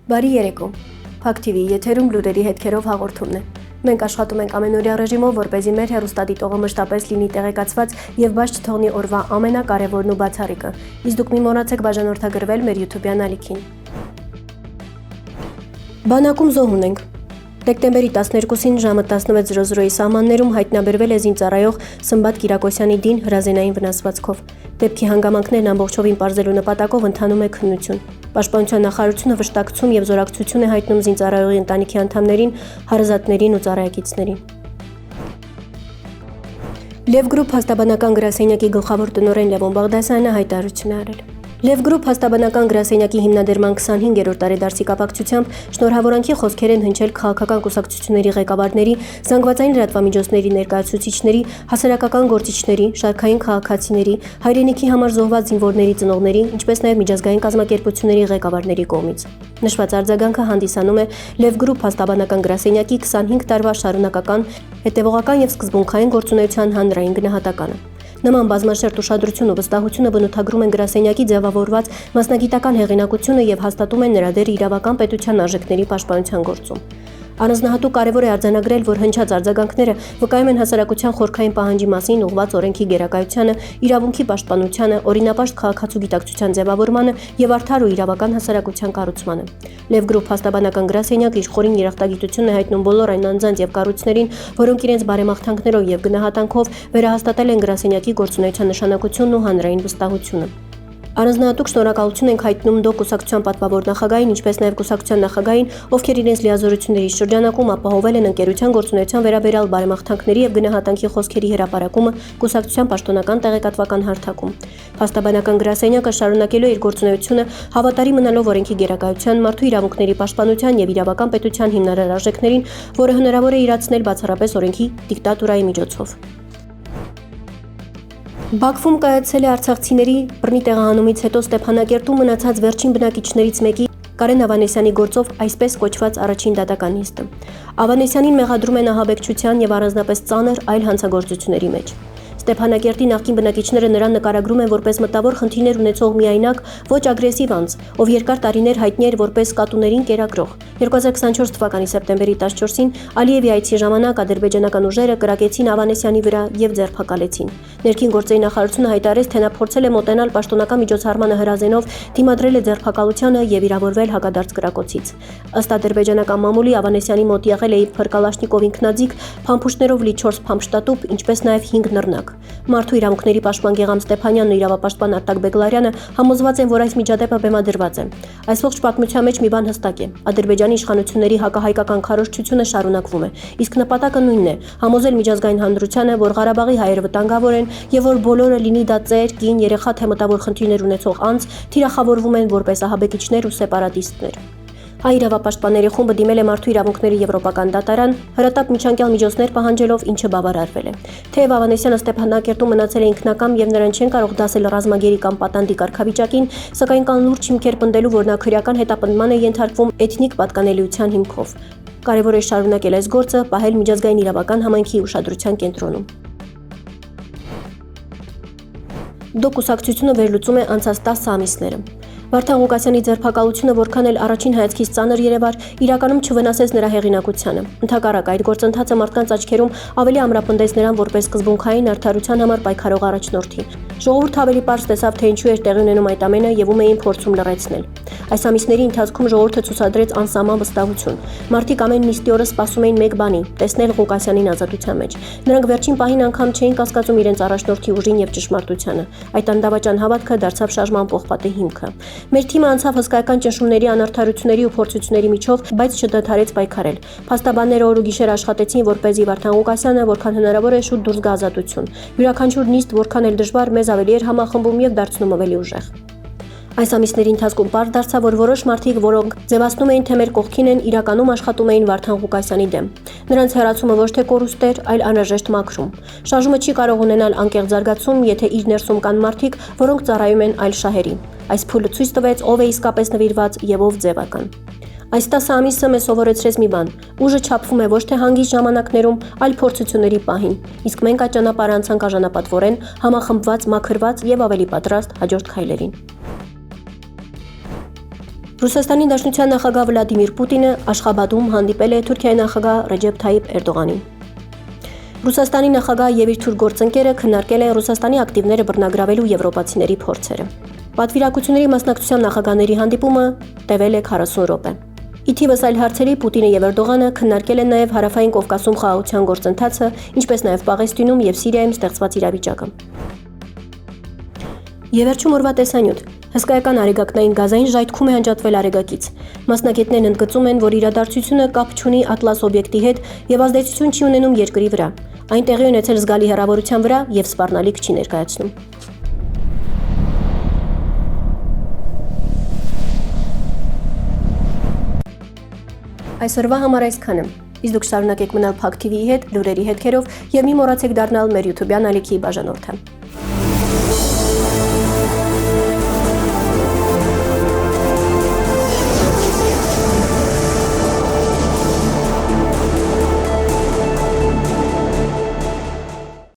Բարի երեկո, Փակ TV եթերում լուրերի հետքերով հաղորդումն է։ Մենք աշխատում ենք ամենօրյա ռեժիմով, որպեսզի մեր հեռուստադիտողը մշտապես լինի տեղեկացված եւ բաց չթողնի օրվա ամենակարևորն ու բացառիկը։ Իսկ դուք մի մոռացեք բաժանորդագրվել մեր YouTube-յան ալիքին։ Բանակում զոհ ունենք։ Դեկտեմբերի 12-ին ժամը 16:00-ի սահմաններում հայտնաբերվել է զինծառայող Սմբատ Կիրակոսյանի դին հրազենային վնասվածքով։ Դեպքի հանգամանքներն ամբողջովին պարզելու նպատակով ընթանում է քննություն։ Պաշտպանության նախարարությունը վշտակցություն եւ զորակցություն է հայտնում զինծառայողի ընտանիքի անդամներին, հարազատներին ու ծառայակիցներին։ Լև գրուպ հաստաբանական գրասենյակի գլխավոր տնօրեն Լևոն Բաղդասարյանը հայտարարություն է արել։ Լև գրուպ հաստաբանական գրասենյակի հիմնադրման 25-րդ տարեդարձի կապակցությամբ շնորհավորանքի խոսքեր են հնչել քաղաքական կուսակցությունների ղեկավարների, զանգվածային լրատվամիջոցների ներկայացուցիչների, հասարակական գործիչների, շարքային քաղաքացիների, հայրենիքի համար զոհված զինվորների ծնողների, ինչպես նաև միջազգային կազմակերպությունների ղեկավարների կողմից։ Նշված արձագանքը հանդիսանում է Լև գրուպ հաստաբանական գրասենյակի 25 տարվա շարունակական, հետևողական եւ սկզբունքային գործունեության հանրային գնահատականը։ Նման բազմաշերտ ուշադրություն ու վստահությունը բնութագրում են գրասենյակի ձևավորված մասնագիտական հեղինակությունը եւ հաստատում են նրա դերը իրավական պետության արժեքների պաշտպանության գործում։ Առանձնահատուկ կարևոր է արձանագրել, որ հնչած արձագանքները վկայում են հասարակության խորքային պահանջի մասին ուղղված օրենքի գերակայությանը, իրավունքի պաշտպանությանը, օրինապաշտ քաղաքացու գիտակցության ձևավորմանը եւ արդար ու իրավական հասարակության կառուցմանը։ Լև գրուպ հաստաբանական գրասենյակը իշխորին երախտագիտություն է հայտնում բոլոր այն անձանց եւ կառույցներին, որոնք իրենց բարեմաղթանքներով եւ գնահատանքով վերահաստատել են գրասենյակի գործունեության նշանակությունն ու հանրային վստահությունը։ Առանձնահատուկ շնորհակալություն ենք հայտնում ԴՕ կուսակցության պատվավոր նախագահին, ինչպես նաև կուսակցության նախագահին, ովքեր իրենց լիազորությունների շրջանակում ապահովել են ընկերության գործունեության վերաբերյալ բարեմաղթանքների եւ գնահատանքի խոսքերի հրապարակումը կուսակցության պաշտոնական տեղեկատվական հարթակում։ Փաստաբանական գրասենյակը շարունակելու է իր գործունեությունը հավատարիմ մնալով օրենքի գերակայության, մարդու իրավունքների պաշտպանության եւ իրավական պետության հիմնարար արժեքներին, որը հնարավոր է իրացնել բացառապես օրենքի դիկտատուրայի միջոցով։ Բաքվում կայացել է արցախցիների բռնի տեղահանումից հետո Ստեփանակերտում մնացած վերջին բնակիչներից մեկի Կարեն Ավանեսյանի գործով այսպես կոչված առաջին դատական նիստը։ Ավանեսյանին մեղադրում են ահաբեկչության եւ առանձնապես ծանր այլ հանցագործությունների մեջ։ Ստեփանակերտի նախկին բնակիչները նրան նկարագրում են որպես մտավոր խնդիրներ ունեցող միայնակ, ոչ ագրեսիվ անձ, ով երկար տարիներ հայտնի էր որպես կատուներին կերակրող։ 2024 թվականի սեպտեմբերի 14-ին Ալիևի այցի ժամանակ ադրբեջանական ուժերը կրակեցին Ավանեսյանի վրա եւ ձերբակալեցին։ Ներքին գործերի նախարարությունը հայտարարեց, թե նա փորձել է մոտենալ պաշտոնական միջոցառմանը հրազենով, դիմադրել է ձերբակալությանը եւ իրավորվել հակադարձ կրակոցից։ Ըստ ադրբեջանական մամուլի Ավանեսյանի մոտ եղել է իբր Կալաշնիկով ինքնաձիգ, փամփուշտներով լի 4 փամփշտատուփ, ինչպես նաև 5 նռնակ։ Մարդու իրավունքների պաշտպան Գեգամ Ստեփանյանն ու իրավապաշտպան Արտակ Բեգլարյանը համոզված են, որ այս միջադեպը բեմադրված է։ Այս ողջ պատմության մեջ մի բան հստակ է. Ադրբեջանի իշխանությունների հակահայկական քարոզչությունը շարունակվում է, իսկ նպատակը նույնն է՝ համոզել միջազգային հանրությանը, որ Ղարաբաղի հայերը վտանգավոր են եւ որ բոլորը լինի դա ծեր, կին, երեխա թե մտավոր խնդիրներ ունեցող անձ, թիրախավորվում են որպես ահաբեկիչներ ու սեպարատիստներ։ Հայ իրավապաշտպանների խումբը դիմել է Մարդու իրավունքների եվրոպական դատարան, հրատապ միջանկյալ միջոցներ պահանջելով, ինչը բավարարվել է։ Թեև Ավանեսյանը Ստեփանակերտում մնացել է ինքնակամ եւ նրան չեն կարող դասել ռազմագերի կամ պատանդի կարգավիճակին, սակայն կան լուրջ հիմքեր պնդելու, որ նա քրեական հետապնդման է ենթարկվում էթնիկ պատկանելիության հիմքով։ Կարևոր է շարունակել այս գործը, պահել միջազգային իրավական համայնքի ուշադրության կենտրոնում։ ԴՕ կուսակցությունը վերլուծում է անցած 10 ամիսները։ Վարդան Ղուկասյանի ձերբակալությունը որքան էլ առաջին հայացքից ծանր երևար, իրականում չվնասեց նրա հեղինակությանը։ Ընդհակառակը այդ գործընթացը մարդկանց աչքերում ավելի ամրապնդեց նրան որպես սկզբունքային արդարության համար պայքարող առաջնորդի։ Ժողովուրդը ավելի պարզ տեսավ, թե ինչու էր տեղի ունենում այդ ամենը եւ ում էին փորձում լռեցնել։ Այս ամիսների ընթացքում ժողովուրդը ցուցադրեց անսահման վստահություն։ Մարդիկ ամեն նիստի օրը սպասում էին մեկ բանի՝ տեսնել Ղուկասյանին ազատության մեջ։ Նրանք վերջին պահին անգամ չէին կասկածում իրենց առաջնորդի ուժին եւ ճշմարտությանը։ Այդ անդավաճան հավատքը դարձավ շարժման պողպատե հիմքը։ Մեր թիմը անցավ հսկայական ճնշումների, անարդարությունների ու փորձությունների միջով, բայց չդադարեց պայքարել։ Փաստաբանները օր ու գիշեր աշխատեցին, որպեսզի Վարդան Ղուկասյանը որքան հնարավոր է շուտ դուրս գա ազատություն։ Յուրաքանչյուր նիստ որքան էլ դժվար մեզ ավելի էր համախմբում եւ դարձնում ավելի ուժեղ։ Այս ամիսների ընթացքում պարզ դարձավ, որ որոշ մարդիկ, որոնք ձևացնում էին, թե մեր կողքին են, իրականում աշխատում էին Վարդան Ղուկասյանի դեմ։ Նրանց հեռացումը ոչ թե կորուստ էր, այլ անհրաժեշտ մաքրում։ Շարժումը չի կարող ունենալ անկեղծ զարգացում, եթե իր ներսում կան մարդիկ, որոնք ծառայում են այլ շահերի։ Այս փուլը ցույց տվեց, ով է իսկապես նվիրված եւ ով ձևական։ Այս 10 ամիսը մեզ սովորեցրեց մի բան. ուժը չափվում է ոչ թե հանգիստ ժամանակներում, այլ փորձությունների պահին, իսկ մենք այդ ճանապարհը անցանք արժանապատվորեն, համախմբված, մաքրված եւ ավելի պատրաստ հաջորդ քայլերին։ Ռուսաստանի Դաշնության նախագահ Վլադիմիր Պուտինը Աշխաբադում հանդիպել է Թուրքիայի նախագահ Ռեջեփ Թայիփ Էրդողանին։ Ռուսաստանի նախագահը եւ իր թուրք գործընկերը քննարկել են Ռուսաստանի ակտիվները բռնագրավելու եվրոպացիների փորձերը։ Պատվիրակությունների մասնակցությամբ նախագահների հանդիպումը տևել է 40 րոպե։ Ի թիվս այլ հարցերի Պուտինը եւ Էրդողանը քննարկել են նաեւ Հարավային Կովկասում խաղաղության գործընթացը, ինչպես նաեւ Պաղեստինում եւ Սիրիայում ստեղծված իրավիճակը։ Եվ վերջում օրվա տեսանյութ. հսկայական արեգակնային գազային ժայթքում է անջատվել արեգակից։ Մասնագետներն ընդգծում են, որ իրադարձությունը կապ չունի Ատլաս օբյեկտի հետ եւ ազդեցություն չի ունենում երկրի վրա։ Այն տեղի ունեցել զգալի հեռավորության վրա եւ սպառնալիք չի ներկայացնում։ Այսօրվա համար այսքանը։ Իսկ դուք շարունակեք մնալ Փակ TV-ի հետ, լուրերի հետքերով եւ մի մոռացեք դառնալ մեր YouTube-յան ալիքի բաժանորդը։